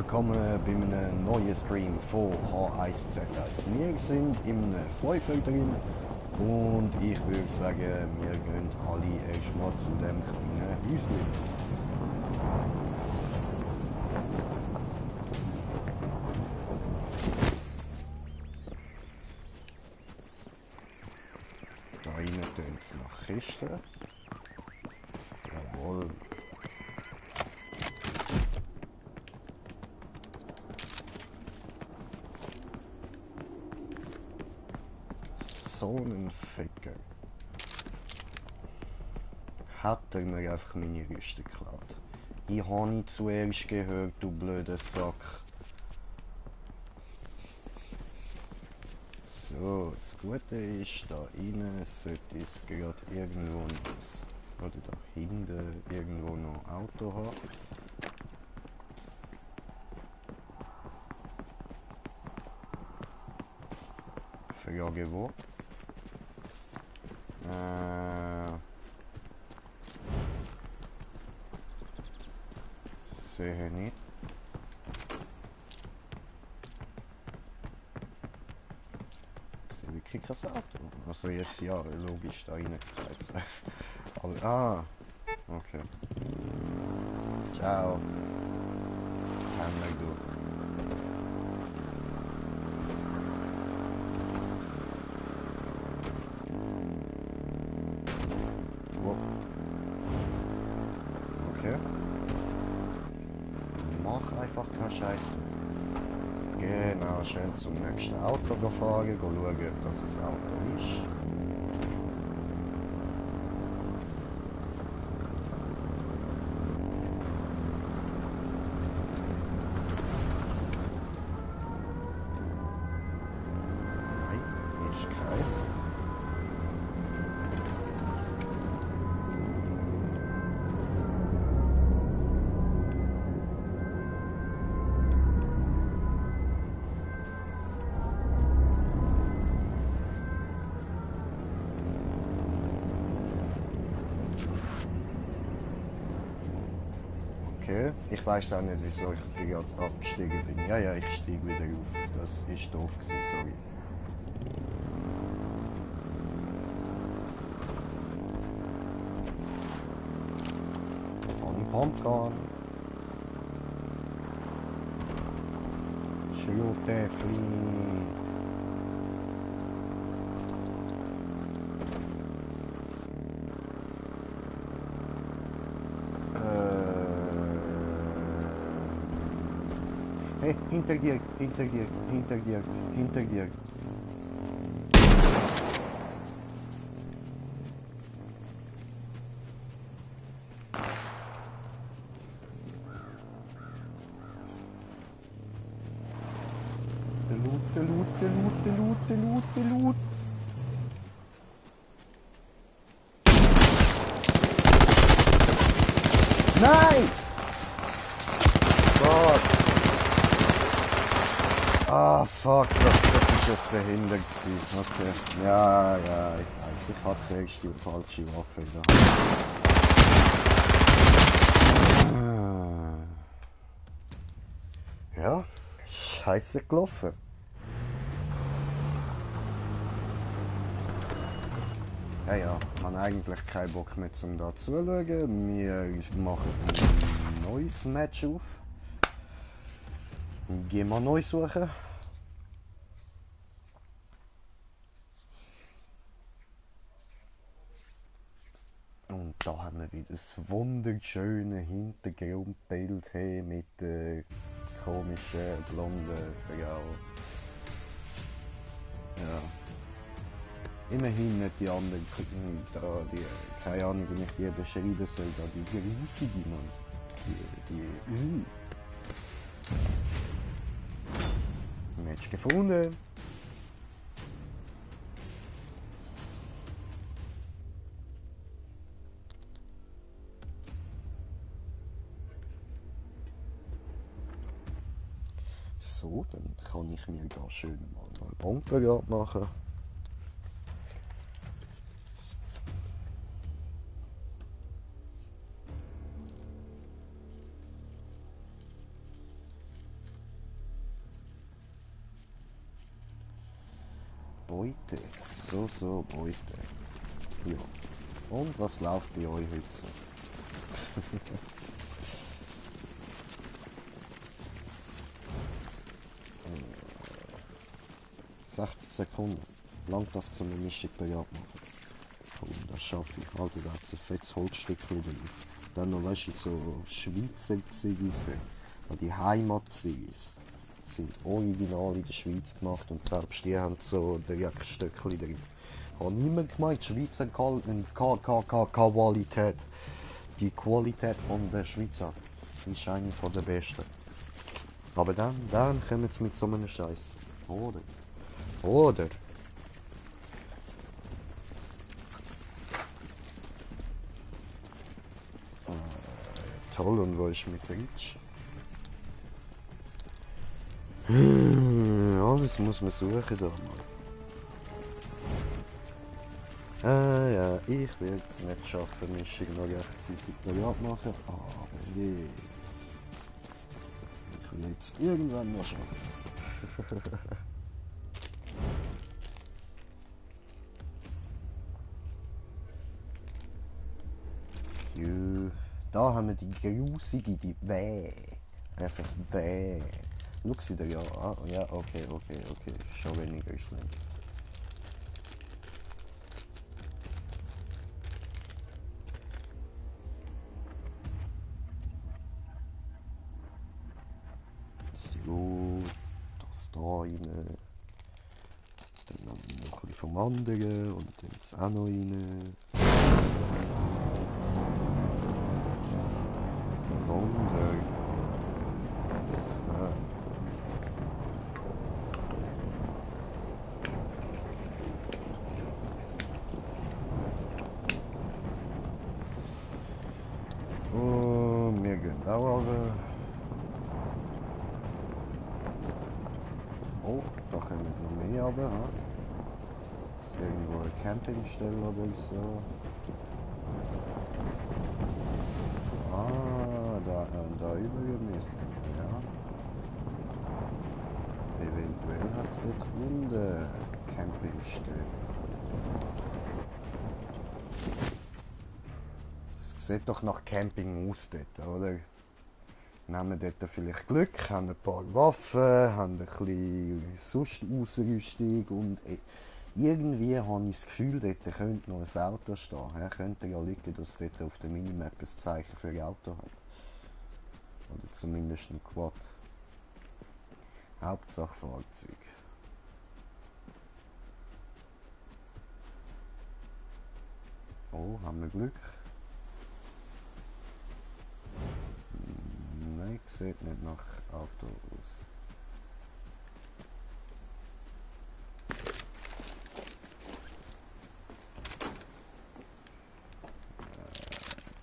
willkommen bei einem neuen Stream von H1Z1. Wir sind im Freifeld drin und ich würde sagen, wir gehen alle erstmal zu dem kleinen Häuschen. Da rein tönt es nach Kisten. Jawohl. So ein Ficker. Hat er mir einfach meine Rüste geklaut. Ich habe nicht zuerst gehört, du blöder Sack. So, das Gute ist, da innen sollte es gerade irgendwo noch, oder da hinten irgendwo noch ein Auto haben. Frage wo? Sehe nicht. Sehe wirklich kein Auto. Also jetzt ja, logisch, da rein. Aber, okay. Ciao. Händler, du. Wow. Okay. Mach einfach keinen Scheiß. Genau, schön zum nächsten Auto fahren, schauen, ob das ein Auto ist. Nein, ist keins. Okay, ich weiß auch nicht, wieso ich gerade abgestiegen bin. Ja, ich steige wieder auf. Das ist doof gewesen, sorry. Pumpgun. Shoot the fleet. Hey, hinter dir. Der Loot. Nein! Gott! Ah, fuck, das ist jetzt behindert gewesen. Okay. Ja, ich weiß, ich hatte zuerst die falsche Waffe in der Hand. Ja, scheiße gelaufen. Ja, ich habe eigentlich keinen Bock mehr zum da zuschauen. Wir machen ein neues Match auf. Gehen wir neu suchen. Und da haben wir wieder das wunderschöne Hintergrundbild mit der komischen blonden Frau. Ja. Immerhin nicht die anderen, da die, keine Ahnung, wie ich die beschreiben soll, da die grusige Mann. Match gefunden. So, dann kann ich mir da schön mal eine Bombe machen. Beute. So, Beute. Ja. Und was läuft bei euch heute so? 60 Sekunden. Langt das zum Mischung parat machen. Komm, das schaffe ich. Alter, da hat es ein fettes Holzstückchen drin. Dann noch, weißt du, so Schweizer Ziggis. Die Heimat-Ziggis sind original in der Schweiz gemacht und selbst die haben so direkt Stückchen drin. Ich habe niemand gemeint, die Schweizer Qualität. Die Qualität von der Schweizer ist eine von der besten. Aber dann kommen sie mit so einem Scheiß. Oder? Toll, und wo ist mein Reach? Alles muss man suchen da mal. Ja, ich will es nicht schaffen, mich noch rechtzeitig parat machen, aber je. Ich will jetzt irgendwann mal schaffen. So, da haben wir die grusige, die Weh. Einfach Weh. Schau sie dir ja an. Ja, okay. Schon weniger schlimm. So, das da rein. Dann noch ein bisschen vom anderen und dann das auch noch rein. Wunderbar. Und wir gehen da runter. Oh, da kommen noch mehr runter. Ist irgendwo eine Campingstelle oder so. Da über müssen, ja. Eventuell hat es dort unten Campingstelle. Es sieht doch nach Camping aus dort, oder? Nehmen dort vielleicht Glück, haben ein paar Waffen, haben ein bisschen sonst Ausrüstung und irgendwie habe ich das Gefühl, dort könnte noch ein Auto stehen. Ja, könnte ja liegen, dass dort auf der Minimap ein Zeichen für ein Auto hat. Oder zumindest ein Quad. Hauptsache Fahrzeug. Oh, haben wir Glück? Nein, sieht nicht nach Auto aus.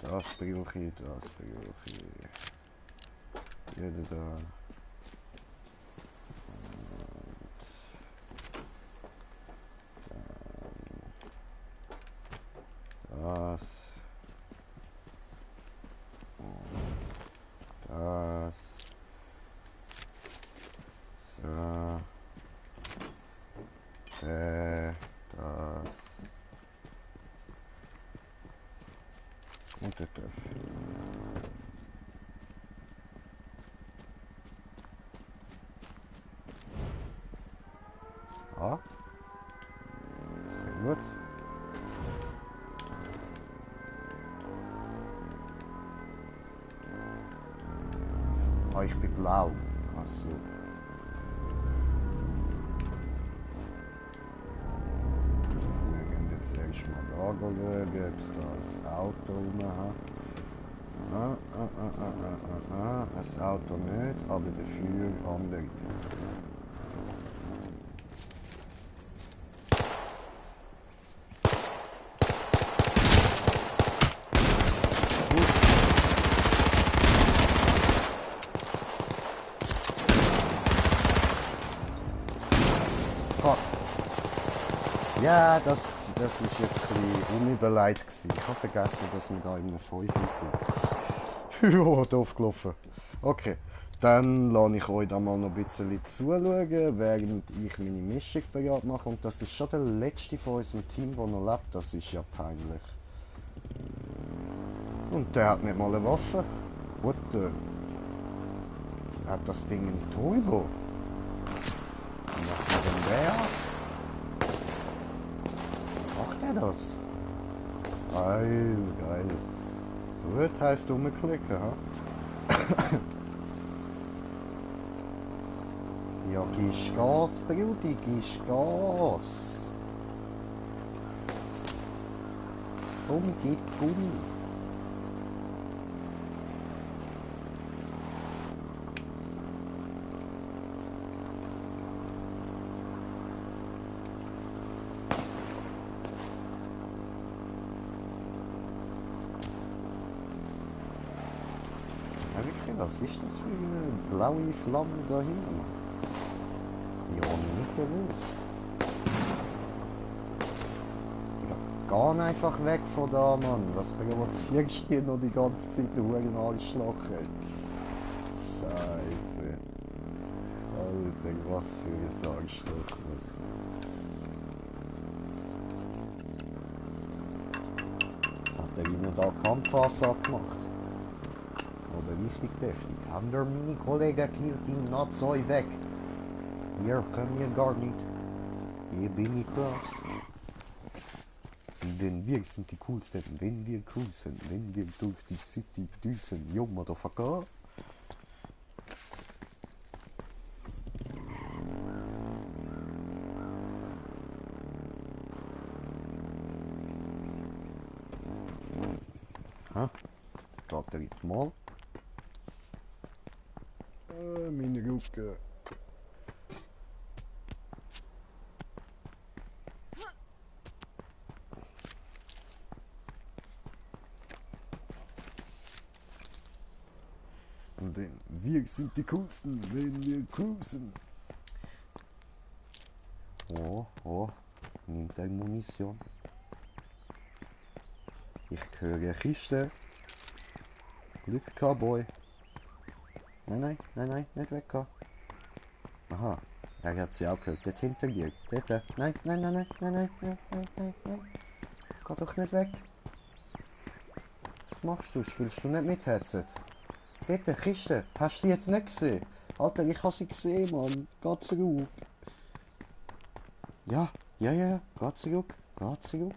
Das brauche ich. Jeder da. Das. Und das. So. Das. Und das. Ja. Sehr gut. Ah, ich bin blau. Achso. Wir gehen jetzt erstmal da schauen, ob es da ein Auto rum hat. Ein Auto nicht, aber dafür andere. Fuck. Ja, das ist jetzt ein bisschen unüberlegt gewesen. Ich habe vergessen, dass wir da in einem 5 sind. Ja, doof gelaufen. Okay, dann lasse ich euch da mal noch ein bisschen zuschauen, während ich meine Mischung bereit mache. Und das ist schon der letzte von unserem Team, der noch lebt. Das ist ja peinlich. Und der hat nicht mal eine Waffe. What the? Hat das Ding ein Turbo? Wie macht man denn der? Macht er das? Geil, geil. Gut heisst umklicken, ha? Ja, gibst Gas, Brudi, gibst Gas. Komm, gib Gummi. Ja, wirklich, was ist das für eine blaue Flamme da hinten? Ja, nicht gewusst. Ja, geh einfach weg von da, Mann. Was provozierst du hier noch die ganze Zeit, du Hurenarschloch, ey? Scheiße. Alter, was für ein Arschloch. Hat der Ihnen da Kampfansage gemacht? Aber richtig deftig. Haben wir meine Kollegen gekillt, die Nazoi weg? Hier können wir gar nicht. Hier bin ich krass. Denn wir sind die coolsten, wenn wir cool sind, wenn wir durch die City düsen. Yo, Motherfucker. Ha? Geht der jetzt mal? Meine Rucke. Denn wir sind die coolsten, wenn wir cruisen. Oh, oh, nimmt er Munition. Ich höre eine Kiste. Glück gehabt, Boy. Nein, nein, nein, nein, nicht weg. Aha, er hat sie auch gehört. Dort hinter dir. Dort. Nein, nein, nein, nein, nein, nein, nein, nein, nein, nein. Geh doch nicht weg. Was machst du? Spielst du nicht mit Headset? Dort, Kiste. Hast du sie jetzt nicht gesehen? Alter, ich habe sie gesehen, Mann. Geh zurück. Ja, ja, ja, ja. Geh zurück. Geh zurück.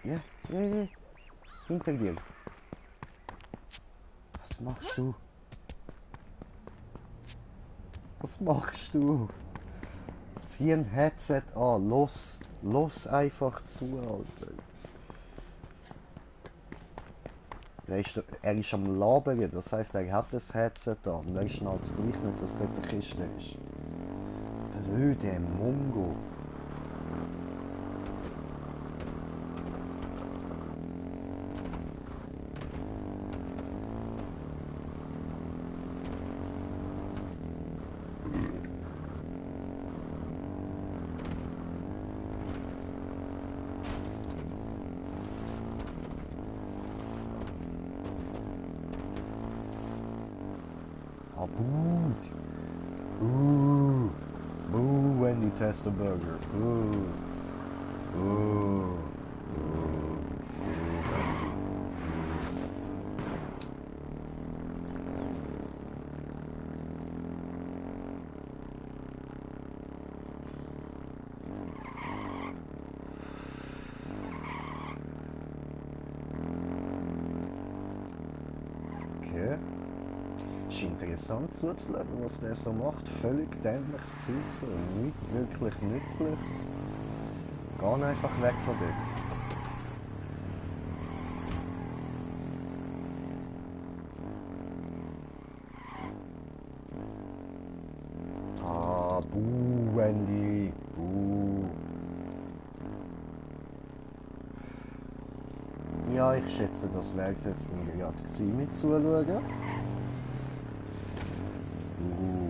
Ja, ja, ja. Hinter dir. Was machst du? Was machst du? Zieh ein Headset an. Los einfach zu, Alter. Er ist am Labern, das heisst, er hat das Headset an. Und er schnallt es gleich nicht, dass dort eine Kiste ist. Blöde Mongo. Ah, boo. Boo when you test a burger. Boo. Boo. Okay. Ist interessant zuzuschauen, was der so macht. Völlig dämliches Zeug, so nicht wirklich nützliches. Geh einfach weg von dort. Ah, buh, Wendy. Buh. Ja, ich schätze, das wäre es jetzt gerade gewesen mit zuschauen.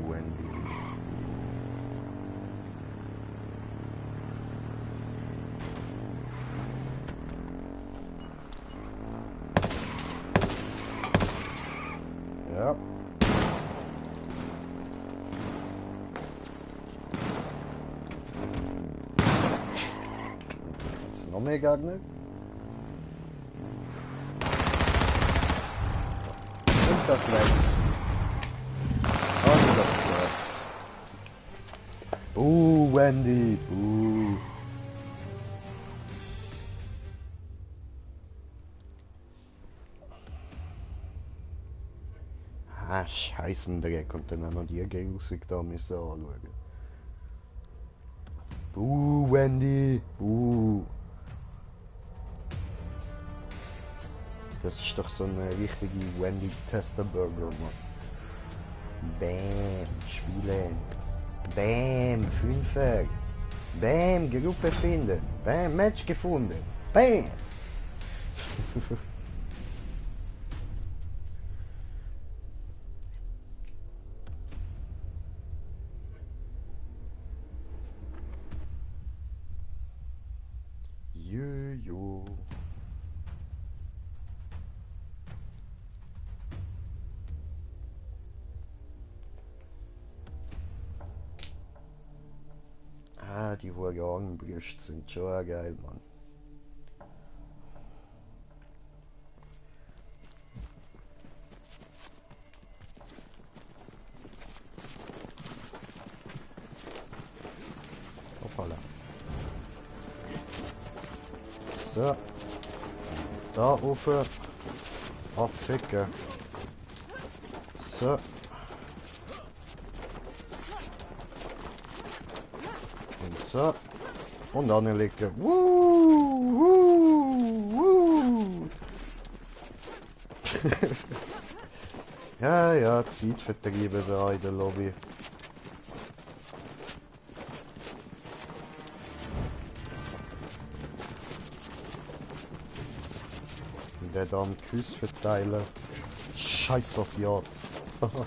Wendy. mehr Gegner. Und das wär's. Ah, wieder gesagt. Wendy. Ah, Scheissendreck. Und dann auch noch die Musik da müssen anschauen. Wendy. Das ist doch so eine richtige Wendy Testerburger, Mann. Bam, Spiele. Bam, Fünfer. Bam, Gruppe finden. Bam, Match gefunden. Bam. Jojo. Ah, die Vulgarenbrüste sind schon geil, Mann. Hoppala. So. Da rauf. Abficken. So. Und so. Und anlegen. Ja, Zeitvertriebe da in der Lobby. Der da am Kuss verteilen. Scheiß Asiat.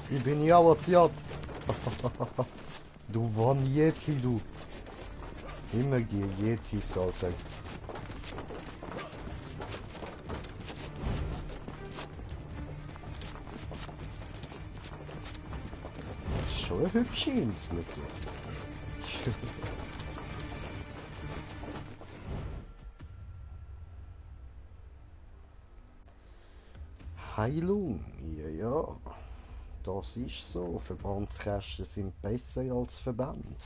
Ich bin ja Asiat. Du wann Yeti, du. Immer die Yetis, Alter. Das ist schon eine hübsche Insel, so. Heilung, ja. Das ist so. Verbandskästen sind besser als Verband.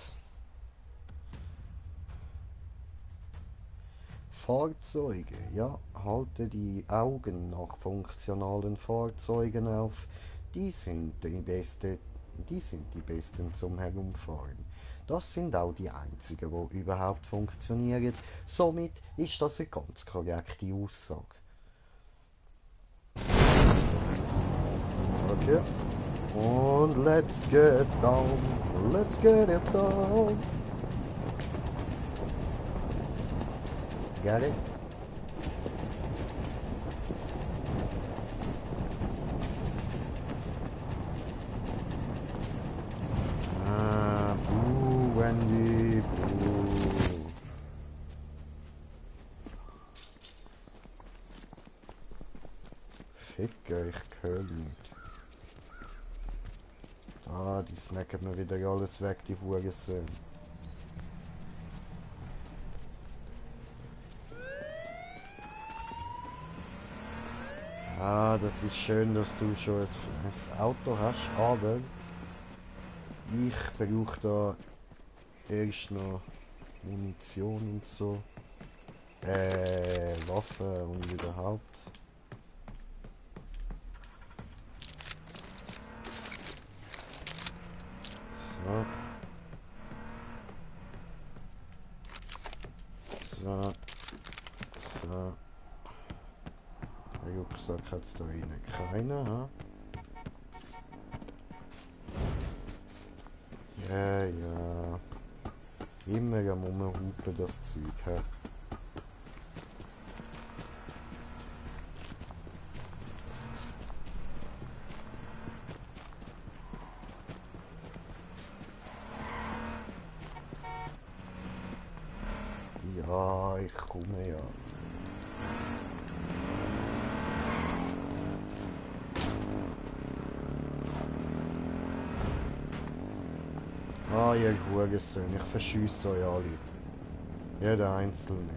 Fahrzeuge, ja, halte die Augen nach funktionalen Fahrzeugen auf. Die sind die besten zum Herumfahren. Das sind auch die einzigen, die überhaupt funktionieren. Somit ist das eine ganz korrekte Aussage. Okay. Und let's get down. Let's get it down. Got it? Wendy, Fick euch, Köln. Da, die snacken mir wieder alles weg, die Hurensohn. Ah, das ist schön, dass du schon ein Auto hast, aber ich brauche da erst noch Munition und so. Waffen und überhaupt. So. So. So. Der Rucksack hat es da rein keiner, ha? Ja. Immer am Rumhupen das Zeug, ha? Ja, ich komme ja. Ah, ihr Hurensohn, ich verschiesse euch alle. Jeder Einzelne.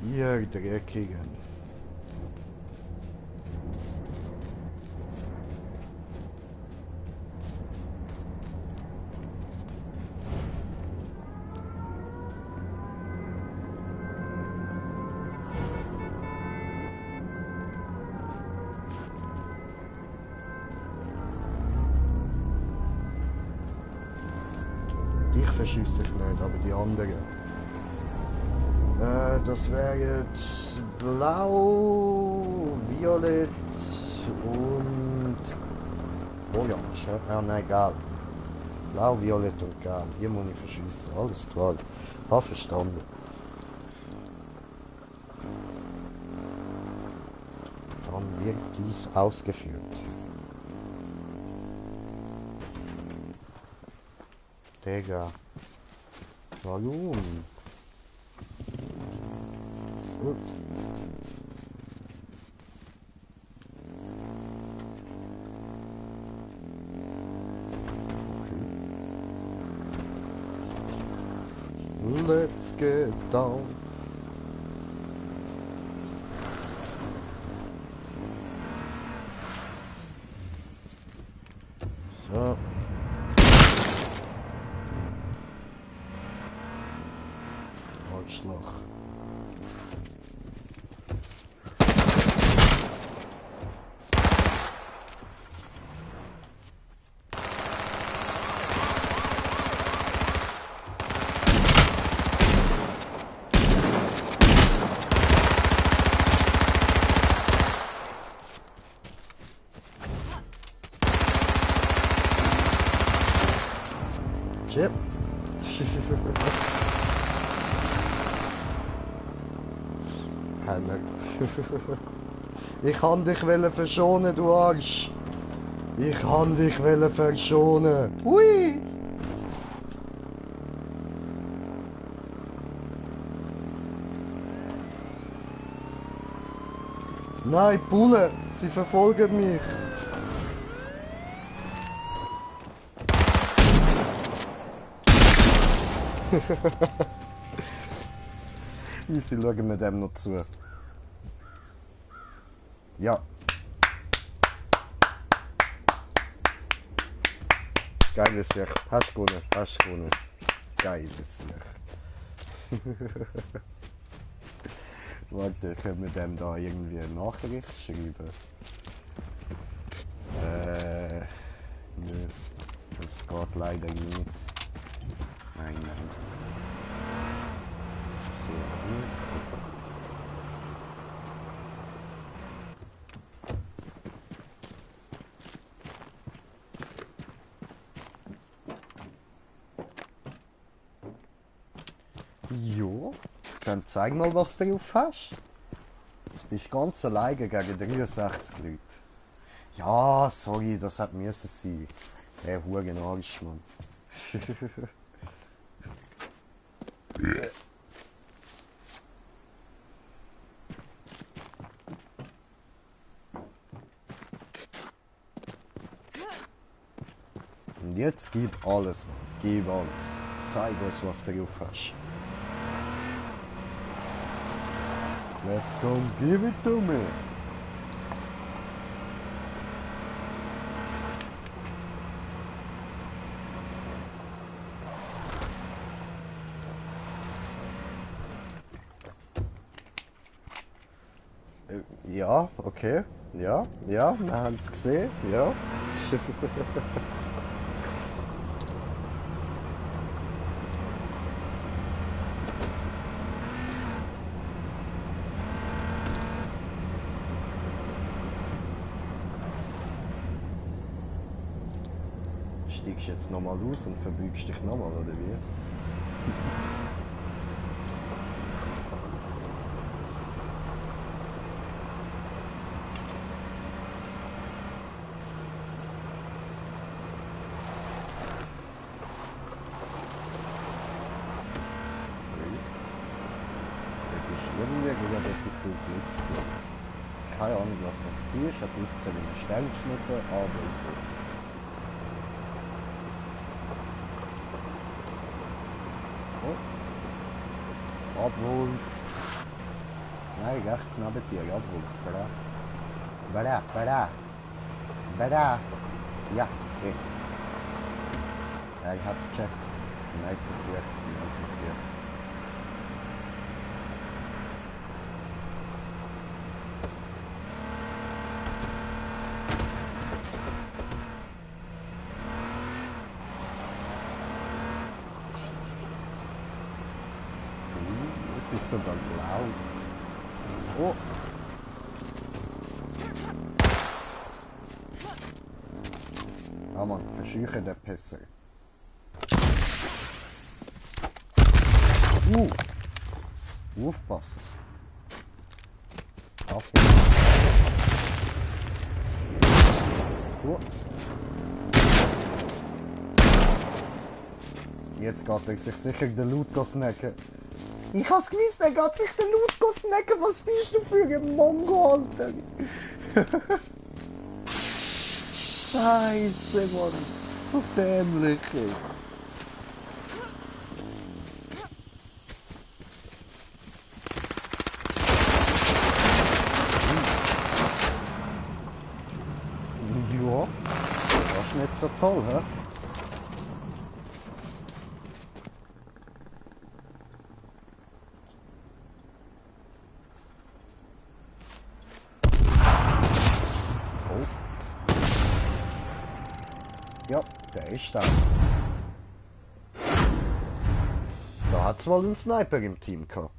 Ihr Dreckigen. Ich verschüsse ich nicht, aber die anderen. Das wäre jetzt blau, violett und orange. Nein, gelb. Blau, violett und gelb. Die muss ich verschiessen. Alles klar. Habe verstanden. Dann wird dies ausgeführt. Digga. Warum? Let's get down. So. Arschloch. Chip. Henner. Ich kann dich verschonen, du Arsch. Ich kann dich verschonen. Hui. Nein, Bulle, sie verfolgen mich. Easy, schauen wir dem noch zu. Ja. Geiles Sicht. Hast du gewonnen, hast du gewonnen. Geiles Sicht. Warte, können wir dem da irgendwie eine Nachricht schreiben? Nö. Das geht leider nicht. Nein, nein. So, gut. Jo, dann zeig mal, was du drauf hast. Jetzt bist du ganz alleine gegen 63 Leute. Ja, sorry, das hat müssen sein. Der Huren Arsch, Mann. Und jetzt gib alles, Mann. Gib alles. Zeig uns, was du drauf hast. Let's go, give it to me. Ja, okay. Ja, ja, wir haben es gesehen. Ja. Steigst jetzt nochmal aus und verbügst dich nochmal, oder wie? Irgendwie hat etwas gut Luft. Keine Ahnung, was das ist. Hat ausgesehen wie eine Sternschnuppe, aber oh. Abwurf. Nein, rechts neben dir, ja, Bruch. Bada. Bada, bada. Bada. Ja, okay. Er hat's gecheckt. Nice hier. Nice hier. Es ist sogar blau. Oh! Ah man, verscheuche den Pisser. Aufpassen. Aufpassen. Jetzt geht er sich sicher den Loot snacken. Ich hab's gewusst, er geht sich den Loot snacken. Was bist du für ein Mongo, Alter? Scheiße, Mann. So dämlich. Ja, das ist nicht so toll, hä? Ja, der ist da. Da hat es wohl einen Sniper im Team gehabt.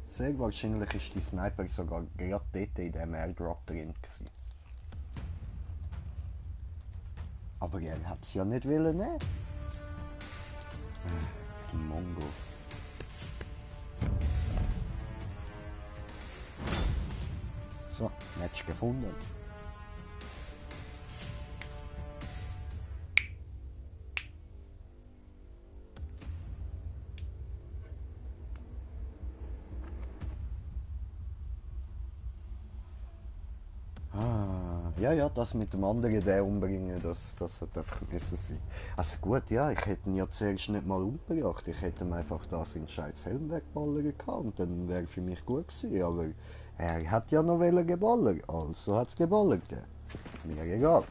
Sehr wahrscheinlich ist die Sniper sogar gerade dort in dem Airdrop drin gewesen. Aber er hat es ja nicht wollen, ne? Mongo. So, Match gefunden. Ja, das mit dem anderen den umbringen, das hat einfach müssen sein. Also gut, ja, ich hätte ihn ja zuerst nicht mal umgebracht. Ich hätte ihm einfach da seinen scheiß Helm wegballern können und dann wäre für mich gut gewesen. Aber er hat ja noch geballert, also hat es geballert gegeben. Mir egal.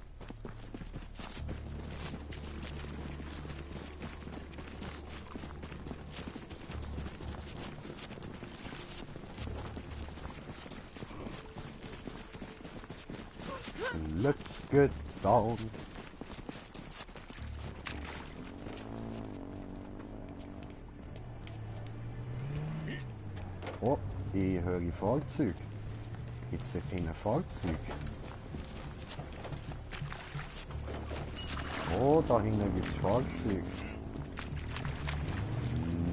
Let's get down. Oh, ich höre Fahrzeug. Gibt es dort hinten ein Fahrzeug? Oh, da hinten gibt es Fahrzeug.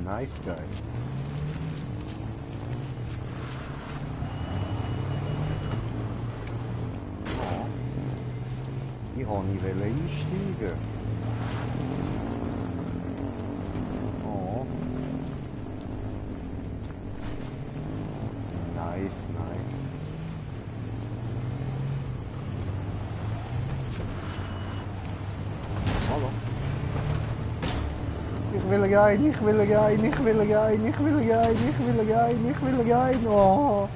Nice guy. Ich wollte nicht einsteigen. Oh. Nice. Hallo. Ich will rein. Oh.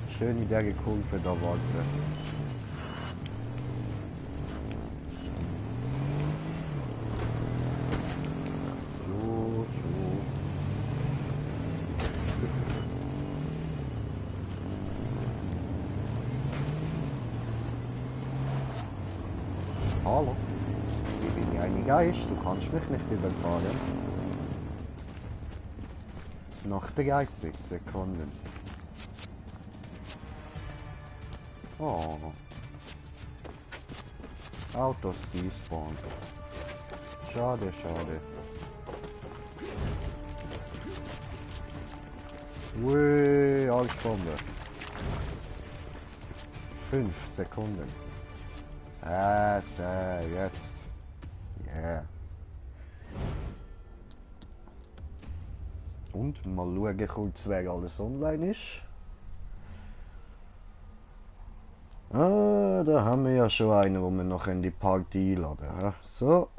Schön in der Kurve da warten. Hallo, ich bin ja ein Geist, du kannst mich nicht überfahren. Nach 30 Sekunden. Oh. Autos despawn. Schade. Ui, Arschbombe. 5 Sekunden. Jetzt. Yeah. Und mal schauen kurz, wer alles online ist. Ah, da haben wir ja schon einen, wo wir noch in die Party einladen. So.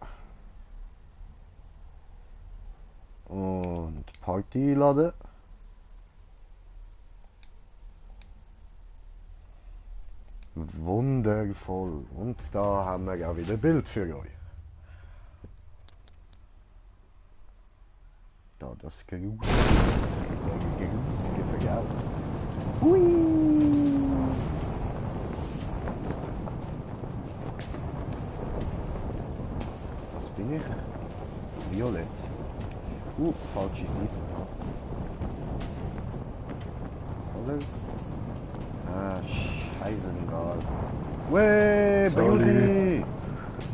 Und Party laden. Wundervoll. Und da haben wir ja wieder ein Bild für euch. Da das grusige Vergau. Hui! Was bin ich? Violett. Falsche Seite. Oder? Scheißegal. Wey, Brudi!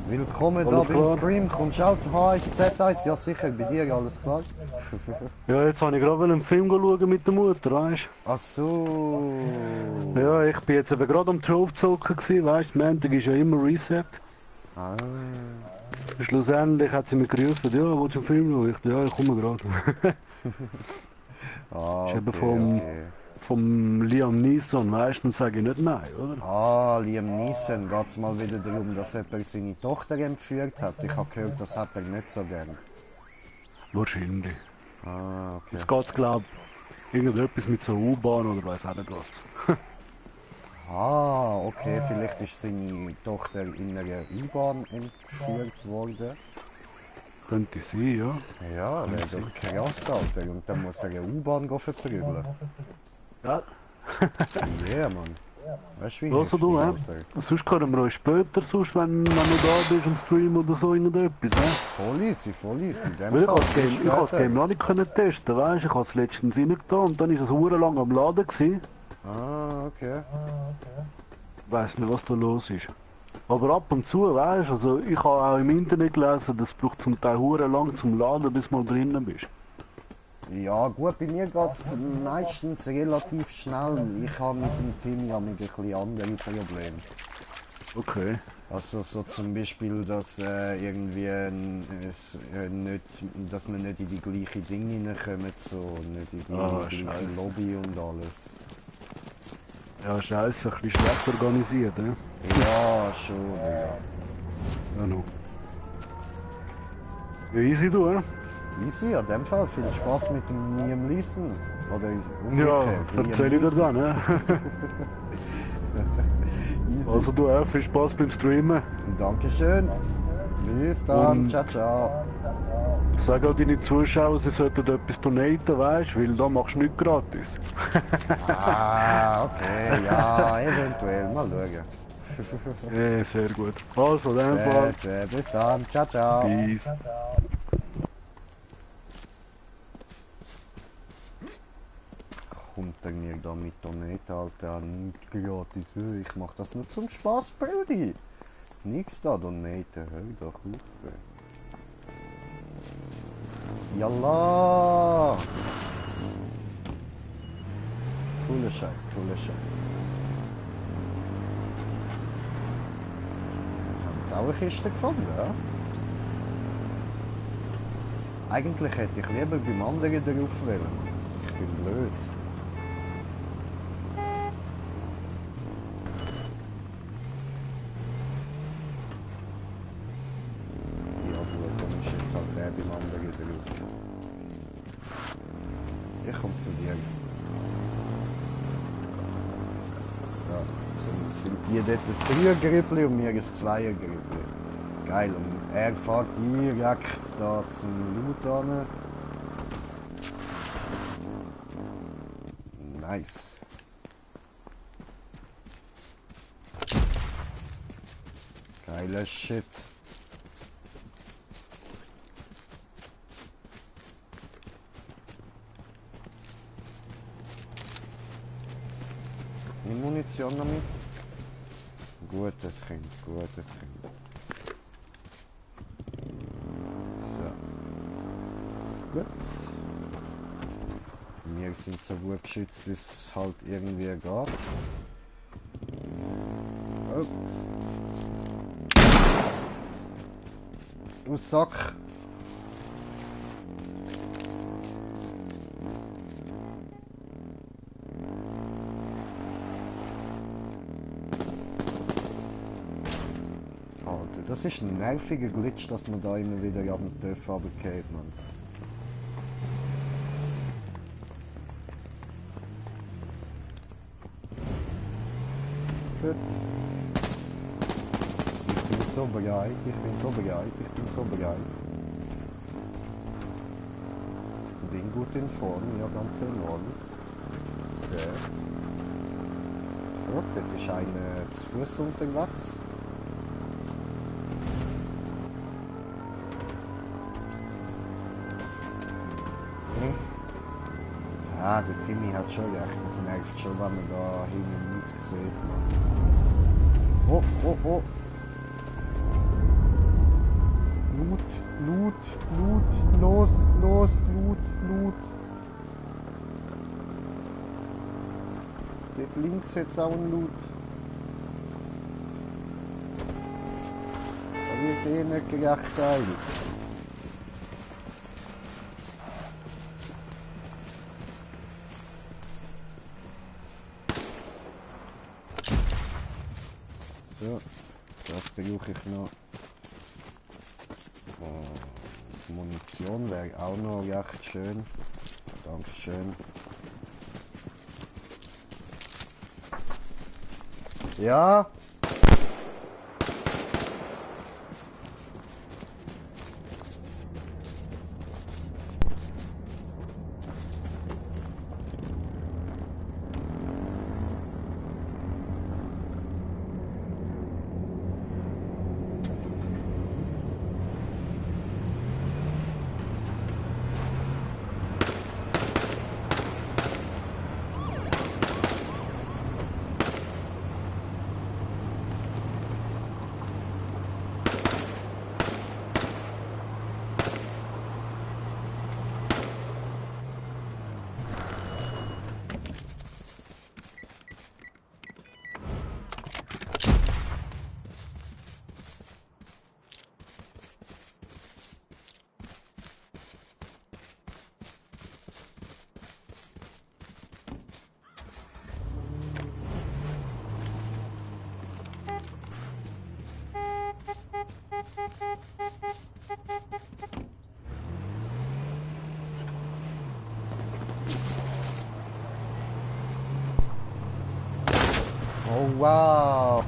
Willkommen Alles da beim klar? Stream. Kommst du auch HS? Ja sicher, bei dir alles klar? Ja, jetzt habe ich gerade einen Film schauen mit der Mutter, weißt Ach so. du? Ja, ich bin jetzt eben gerade am Draufzocken gewesen, weißt du? Montag ist ja immer Reset. Ah. Schlussendlich hat sie mich gerufen, ja, willst du einen Film schauen? Ich, ja, ich komme gerade. Ah, Ist eben okay. vom Liam Neeson, weißt du? Dann sage ich nicht nein, oder? Ah, Liam Neeson, geht es mal wieder darum, dass jemand seine Tochter entführt hat? Ich habe gehört, das hat er nicht so gern. Wahrscheinlich. Ah, okay. Es geht, glaube ich, irgendetwas mit so U-Bahn oder weiß auch nicht was. Ah, okay, vielleicht ist seine Tochter in einer U-Bahn entführt worden. Könnte sein, ja. Ja, wäre doch krass, Alter. Und dann muss er eine U-Bahn verprügeln. Ja. Yeah, Mann. Weißt du, wie Also du, heftig, Alter. sonst können wir euch später, sonst, wenn du da bist im Stream oder so, irgendetwas, Voll easy, voll easy. In dem Weil ich Fall habe das Game, bist ich du habe das dort. Game noch nicht können testen, weißt du? Ich habe es letztens reingetan und dann ist es lang am Laden gewesen. Ah, okay. Ich weiss nicht, was da los ist. Aber ab und zu, weißt du, also ich habe auch im Internet gelesen, das braucht zum Teil lang zum Laden, bis du mal drinnen bist. Ja gut, bei mir geht es meistens relativ schnell. Ich habe mit dem Team ja ein bisschen andere Probleme. Okay. Also so zum Beispiel, dass irgendwie nicht, dass man nicht in die gleiche Dinge reinkommt, so nicht in die gleiche Scheiße. Lobby und alles. Ja, scheiße, ein bisschen schlecht organisiert, ne? Ja, schon, ja. Ja, no. Ja, easy du, ne? Easy, in dem Fall. Viel Spaß mit dem Liam Neeson. Oder Ja, umgekehrt. Liam erzähl ich dir Neeson. dann, ne? Easy. Also du auch, viel Spaß beim Streamen. Dankeschön. Bis dann. Und- Ciao, ciao. Sag auch deine Zuschauer, sie sollten etwas donaten, weißt du, weil da machst du nichts gratis. Ah, okay. Ja, eventuell. Mal schauen. Ja, sehr gut. Also, in dem Fall, Bis dann. Ciao, ciao. peace. Kommt er mir da mit Donate, Alter, nicht gratis. Ich mach das nur zum Spaß, Brudi. Nix da, Donate, hör doch auf. Yalla! Cooler Scheiß, cooler Scheiß. Haben Sie auch eine Kiste gefunden, ja? Eigentlich hätte ich lieber beim anderen drauf wollen. Ich bin blöd. Ja gut, dann ist jetzt halt der beim anderen drauf. Ich komme zu dir. So, sind die dort ein Dreiergrüppli und mir ein Zweiergrüppli. Geil, und er fährt direkt da zum Loot an. Nice. Geiler Shit. Die Munition damit? Gutes Kind, gutes Kind. So. Gut. Wir sind so gut geschützt, wie es halt irgendwie geht. Oh. Du Sack! Alter, das ist ein nerviger Glitch, dass man da immer wieder ab dem Töpf runterfällt, Mann. Gut. Ich bin so bereit, ich bin so bereit, ich bin so bereit. Ich bin gut in Form, ja, ganz enorm. Okay. Oh, dort ist einer zu Fuß unterwegs. Ja, der Timmy hat schon recht, das nervt schon, wenn man da hinten nichts sieht. Oh, oh, oh. Loot, los, Loot. Dort links jetzt auch ein Loot. Da wird eh nicht gerecht geil. So, das brauche ich noch. Munition wäre auch noch recht schön. Dankeschön. Ja. Oh wow!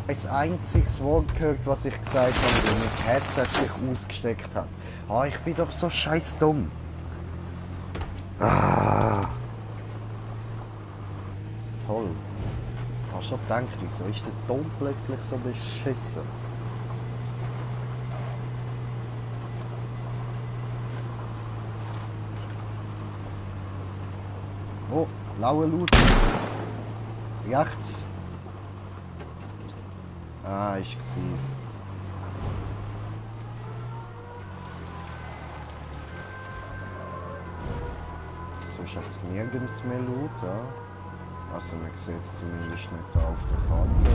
Das einzige Wort gehört, was ich gesagt habe, wenn das Headset sich ausgesteckt hat. Ah, ich bin doch so scheiß dumm. Ah. Toll. Ich habe schon gedacht, wieso ist der Ton plötzlich so beschissen? Oh, blaue Loot. Rechts. Ah, ich gesehen. So ist jetzt nirgends mehr Loot, ja. Also man sieht es zumindest nicht da auf der Karte.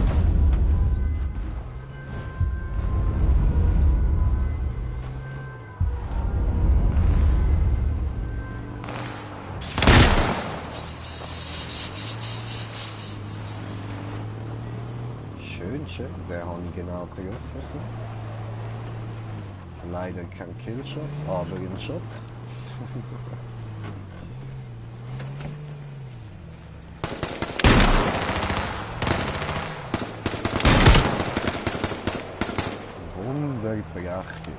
Schön, den habe ich genau getroffen. Leider kein Killshot, aber ein Shot. Wunderprächtig.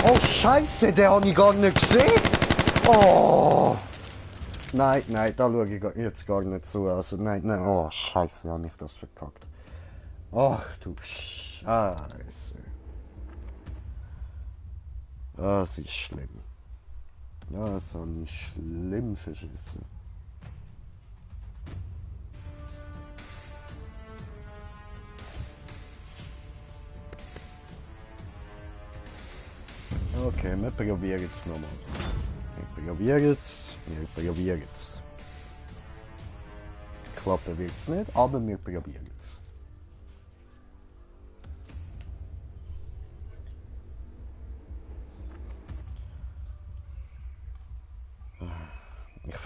Oh Scheiße, den habe ich gar nicht gesehen. Oh. Nein, da schaue ich jetzt gar nicht zu. Also nein, oh Scheiße, habe ich das verkackt. Ach du Scheiße. Das ist schlimm. Das habe ich schlimm verschissen. Okay, wir probieren es nochmal. Wir probieren es. Klappen wird es nicht, aber wir probieren es.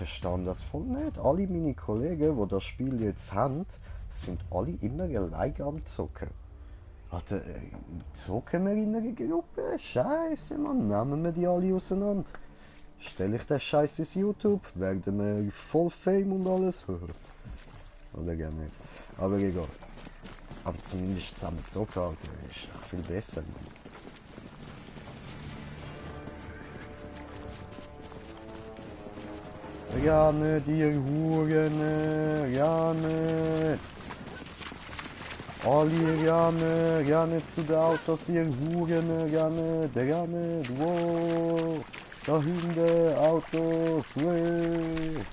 verstehe das voll nicht. Alle meine Kollegen, die das Spiel jetzt haben, sind alle immer alleine am Zocken. Warte, zocken wir in einer Gruppe? Scheiße, Mann, nehmen wir die alle auseinander. Stelle ich das Scheiß ins YouTube, werden wir voll Fame und alles. Oder gar nicht. Aber egal. Aber zumindest zusammen zocken, Alter, ist doch viel besser, Mann. Ja, nicht, ihr Huren, ja, nicht. Alle, ja, nicht zu den Autos, ihr Huren, ja, nicht, wow. Da hinten, Autos, wow.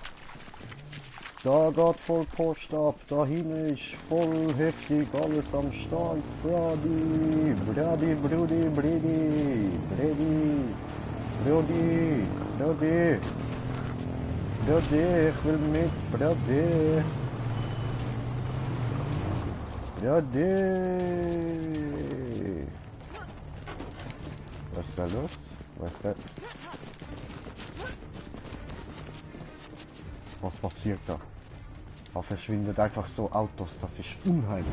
Da geht voll Post ab, da hinten ist voll heftig alles am Start. Brady, Brady, Brody, Brady, Brady, Brody, Brody. Brody, ich will mit, Brody. Brody. Was ist da los? Was ist da? Was passiert da? Da verschwindet einfach so Autos, das ist unheimlich.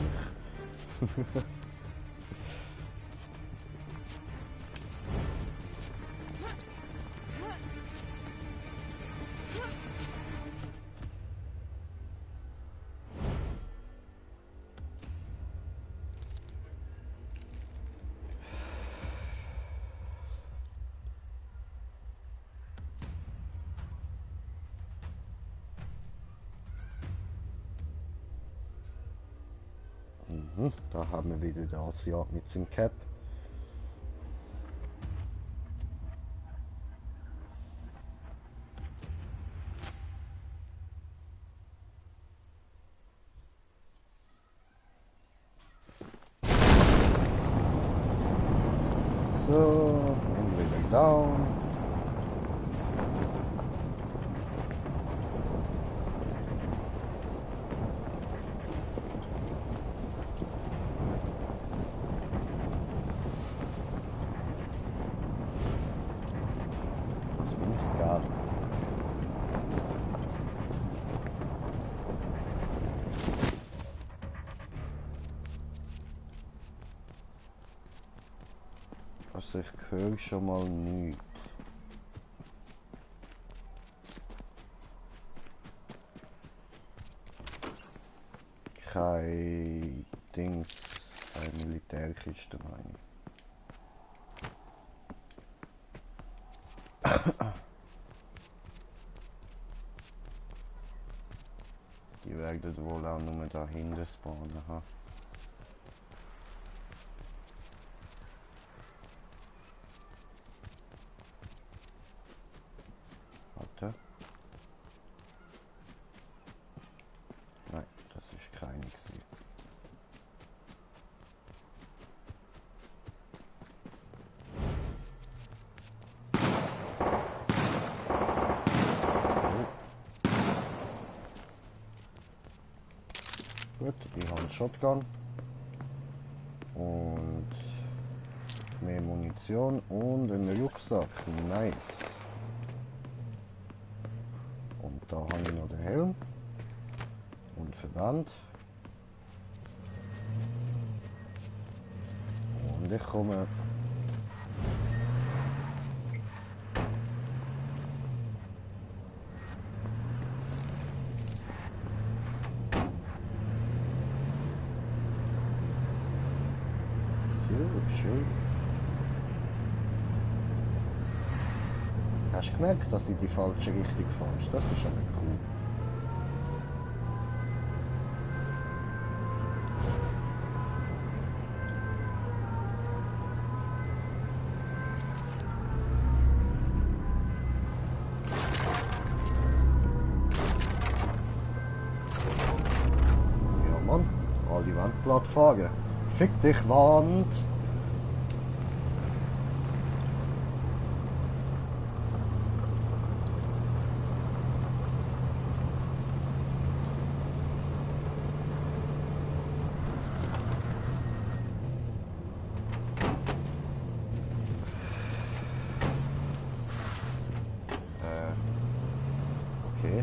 Da haben wir wieder den Asiat mit seinem Cap. So, und wieder down. Also ich höre schon mal nichts. Kein Dings, keine Militärkiste meine ich. Die werden wohl auch nur da hinten spawnen. Ha? Warte. Nein, das ist keine gewesen. Gut, ich habe einen Shotgun und mehr Munition und einen Rucksack. Nice. Und da habe ich noch den Helm und Verband. Und ich komme. Schön. Hast du gemerkt, dass ich die falsche Richtung fahre? Das ist aber cool. Ja Mann, alle Wand platt fahren. Fick dich, Wand! Okay.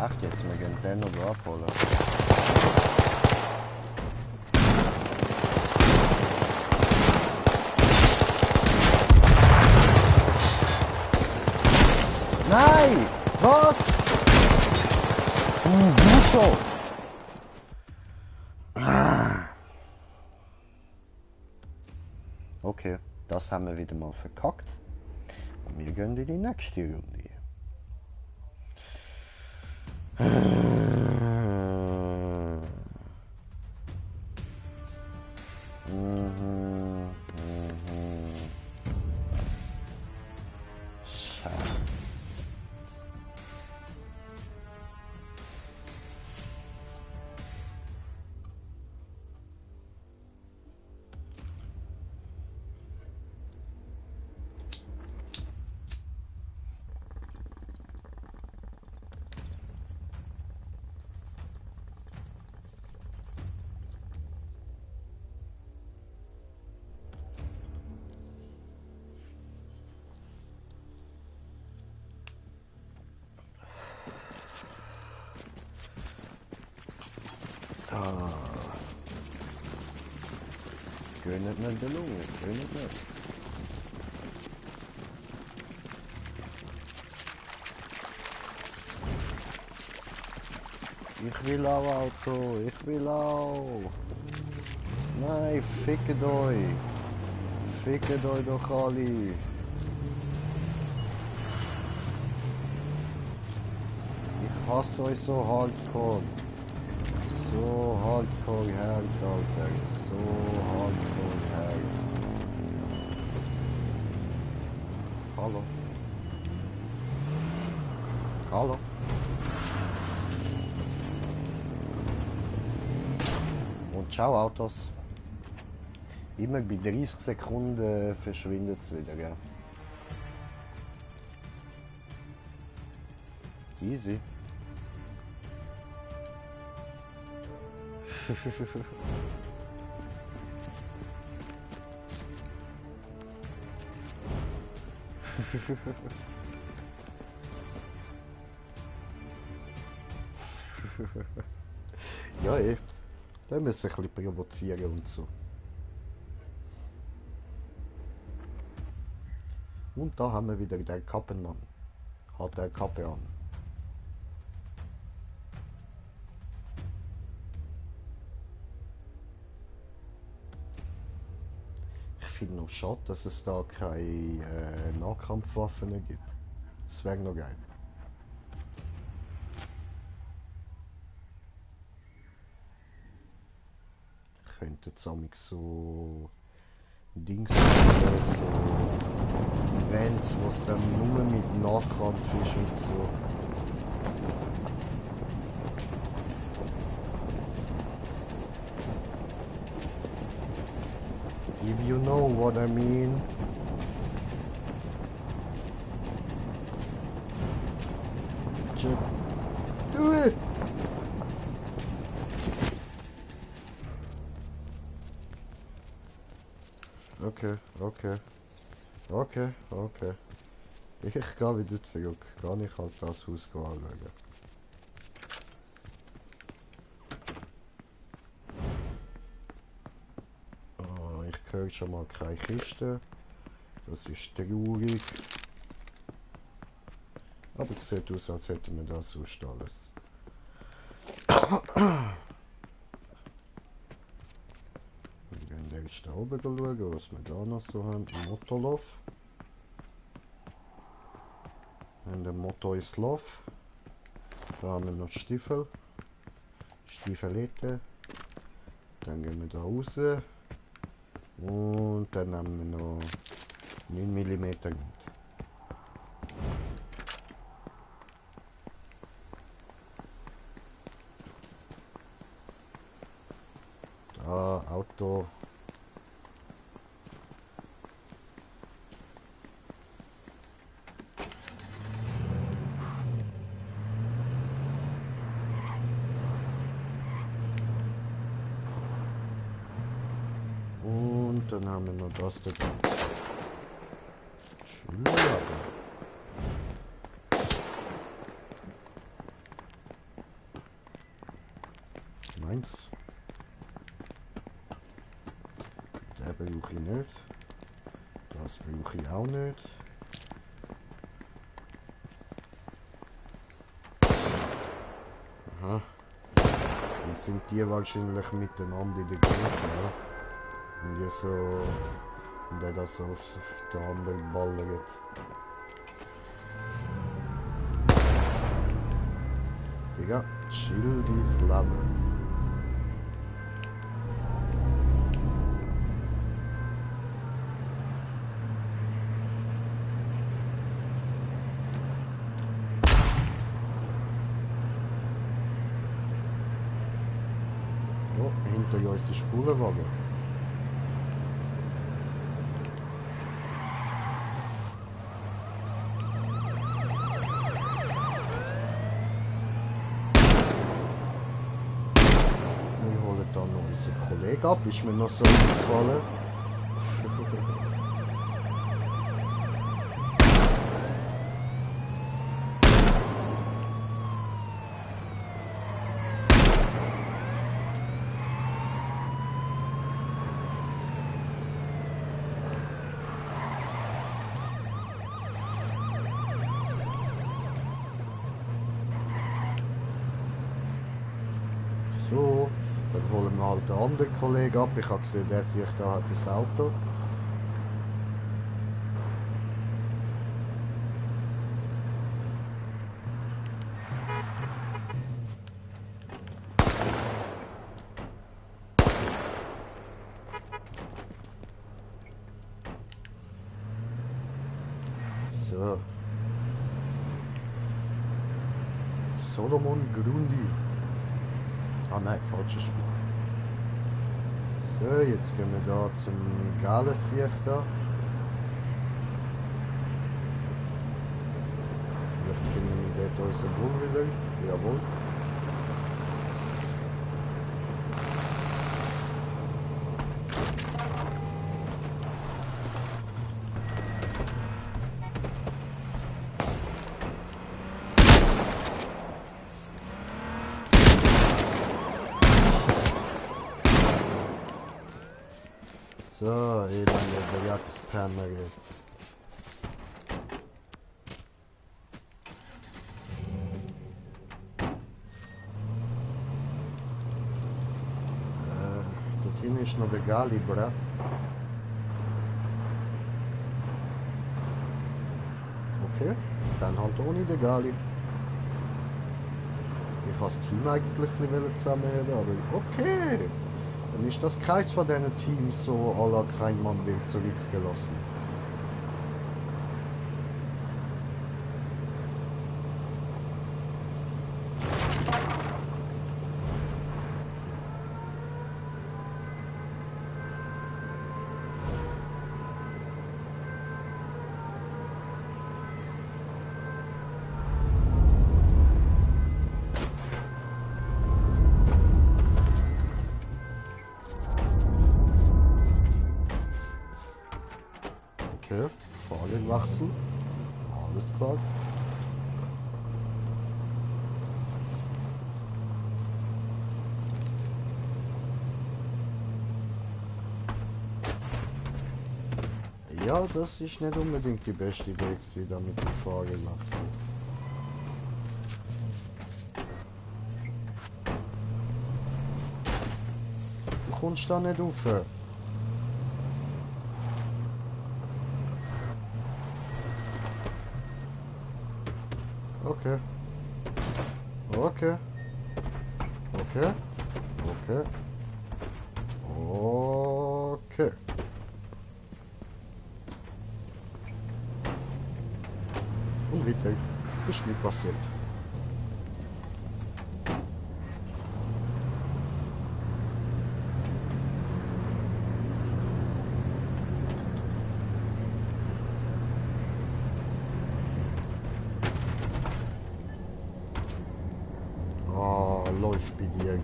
Echt jetzt, wir gehen den noch abholen. Nein! Was? Wieso? Okay, das haben wir wieder mal verkackt. Und wir gehen in die nächste Runde. Scheiße. Gönn nicht mehr in der Lunge, gönn nicht mehr. Ich will auch Auto, ich will auch. Nein, fickt euch. Fickt euch doch alle. Ich hasse euch so hardcore. So hardcore hard, Alter. So hardcore hard. Hallo. Hallo. Und ciao Autos. Immer bei 30 Sekunden verschwindet es wieder, gell? Easy. Ja, eh. Da müssen wir ein bisschen provozieren und so. Und da haben wir wieder den Kappenmann. Hat der Kappe an. Ich finde noch schade, dass es da keine Nahkampfwaffen gibt. Das wäre noch geil. Ich könnte jetzt so Dings so Events, was dann nur mit Nahkampf ist und so. If you know what I mean. Just do it! Okay, okay. Okay, okay. Ich gehe wieder zurück. Kann ich halt das Haus anschauen. Ich höre schon mal keine Kiste. Das ist traurig. Aber es sieht aus, als hätten wir das sonst alles. Wir gehen erst da oben schauen, was wir da noch so haben. Motorlauf. Und der Motor ist Lauf. Da haben wir noch Stiefel. Stiefelette. Dann gehen wir da raus. Und dann haben wir noch 9 mm mit. Da, Auto. Und dann haben wir noch das dabei. Schlager. eins. Den brauche ich nicht. Das brauche ich auch nicht. Aha. Dann sind die wahrscheinlich miteinander in der Gruppe, ja? Und die so... Und der das so auf den anderen ballert. Digga, chill dies Leben. Oh, hinter uns ist der Spulenwagen. Wir holen dann noch unseren Kollegen ab, ist mir noch so gefallen. So, dann holen wir halt den anderen Kollegen ab. Ich habe gesehen, der sieht da hat das Auto. So. Solomon Grundy. Ah nein, falsches Spiel. So, jetzt gehen wir da zum Gallensieg da. Vielleicht finden wir dort unseren Bull wieder. Jawohl. So, elende Bejagungspenner. Dort hinten ist noch der Gali, bruh. Okay, dann halt ohne den Gali. Ich wollte das Team eigentlich ein bisschen zusammenheben, aber okay. Dann ist das keins von diesen Teams so à la kein Mann wird zurückgelassen. Okay, Fahrlenwechsel. Alles klar. Ja, das ist nicht unbedingt die beste Idee gewesen, da mit dem Fahrlenwechsel. Du kommst da nicht rauf. Okay. Okay. Okay. Okay. Okay. Und weiter. Ist nicht passiert. Läuft bei dir.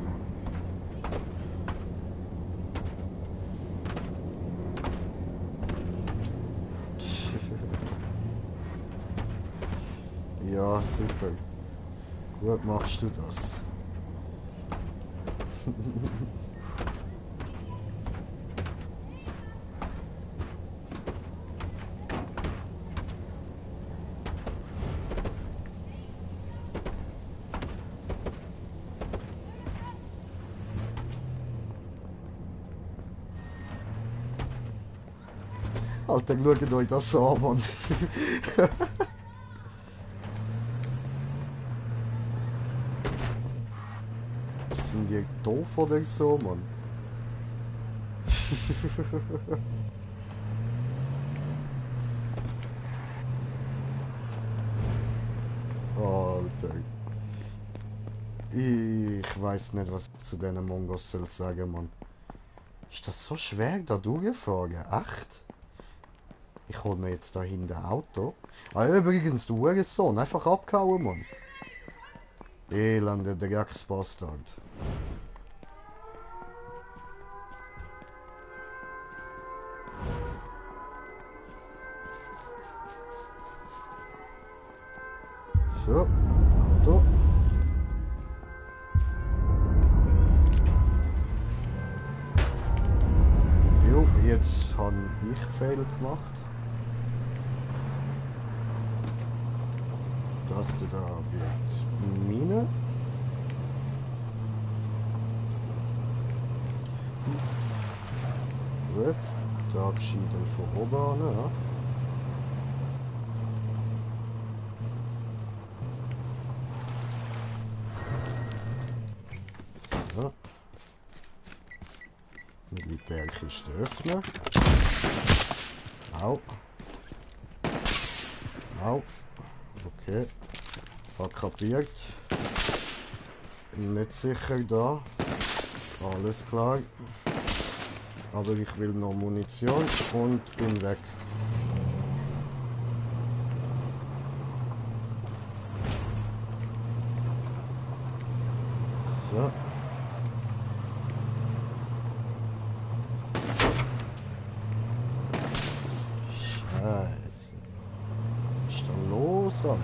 Ja, super. Gut machst du das. Alter, schaut euch das an, Mann. Sind die doof oder so, Mann? Alter. Ich weiß nicht, was ich zu diesen Mongos soll sagen, Mann. Ist das so schwer, da durchzufahren? Echt? Ich hol mir jetzt da hinten ein Auto. Ah, übrigens, du Hurensohn, einfach abgehauen, Mann. Elende Drecksbastard. So, Auto. Jo, jetzt habe ich Fehler gemacht. Das da wird Mine. Gut, da geschieht von oben an, ja. So. Militärkiste öffnen. Au. Au. Okay. Hab kapiert. Bin nicht sicher da. Alles klar. Aber ich will noch Munition und bin weg. So. Scheiße. Was ist da los, Alter?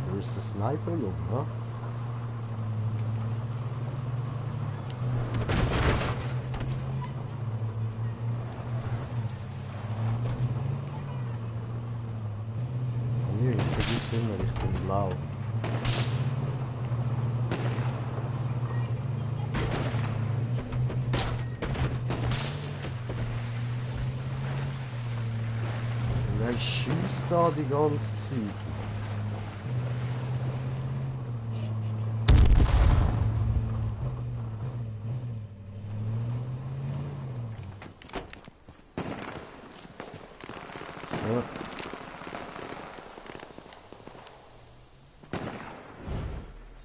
Wo ist der Sniper, Junge? Nee, ich vergesse immer, ich bin blau. Wer schießt da die ganze Zeit? Ja.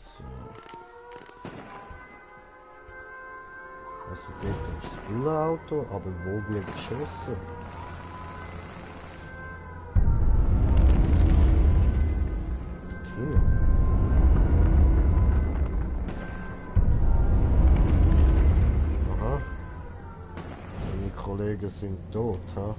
So. Also geht aufs Bullenauto, aber wo wird geschossen? Dort hinten. Aha. Meine Kollegen sind tot, ha?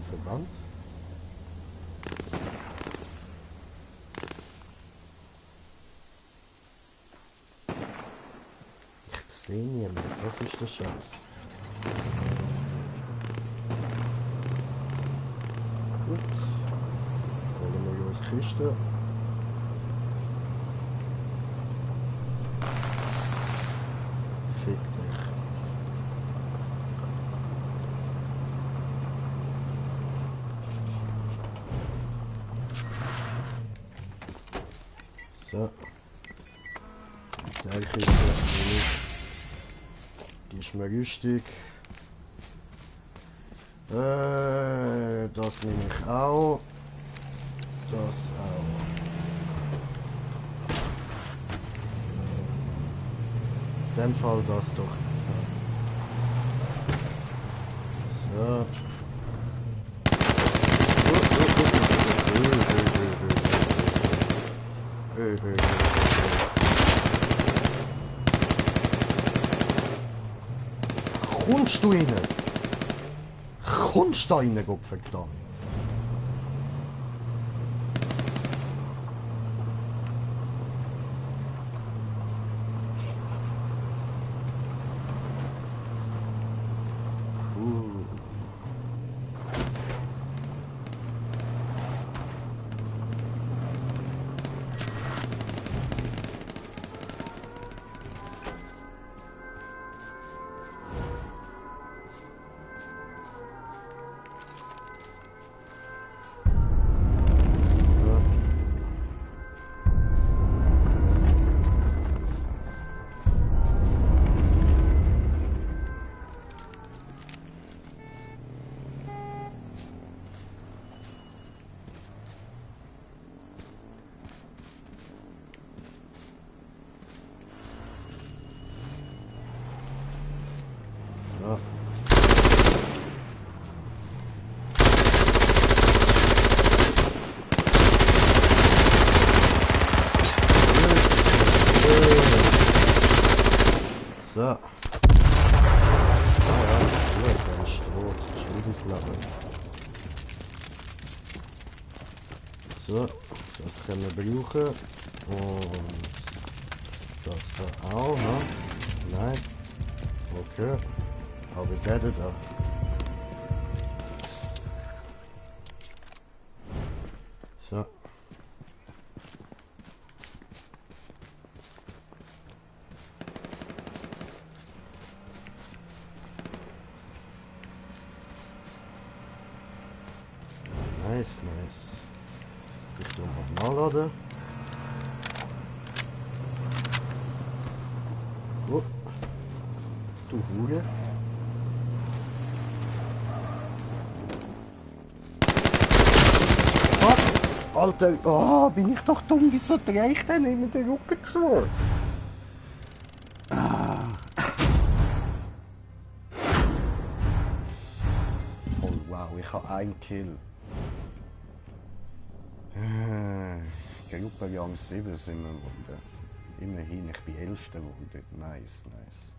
Verband. Ich sehe niemanden, das ist der Scheiß. Gut. Holen wir uns Kiste. Fick dich. So. Der Kiste. Die ist mir günstig. Das nehme ich auch. Das auch. In dem Fall das doch nicht. So. Hey. kommst du rein? Kommst du da rein, Gottverdammt? Ja. So. Ja, gut, dann ist rot. Schwiedenslappen. So, das können wir brauchen. Und das da auch, ne? Nein. Okay. Aber der da. So. Nice, nice. Ich tue noch nachladen. Oh. Du Hure. Was? Alter, oh, bin ich doch dumm, wieso drehe ich denn immer den Rücken zu? Ah. Oh wow, ich habe einen Kill. Gruppe Rang 7 sind wir geworden. Immerhin, ich bin 11. geworden. Nice, nice.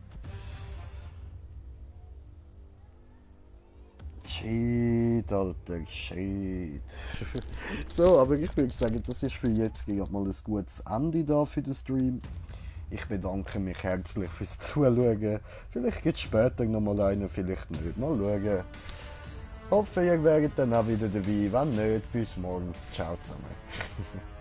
Shit, Alter, shit. So, aber ich würde sagen, das ist für jetzt mal ein gutes Ende da für den Stream. Ich bedanke mich herzlich fürs Zuschauen. Vielleicht gibt es später nochmal einen, vielleicht nicht. Mal schauen. Hoffe, ihr werdet dann auch wieder dabei. Wenn nicht, bis morgen. Ciao zusammen.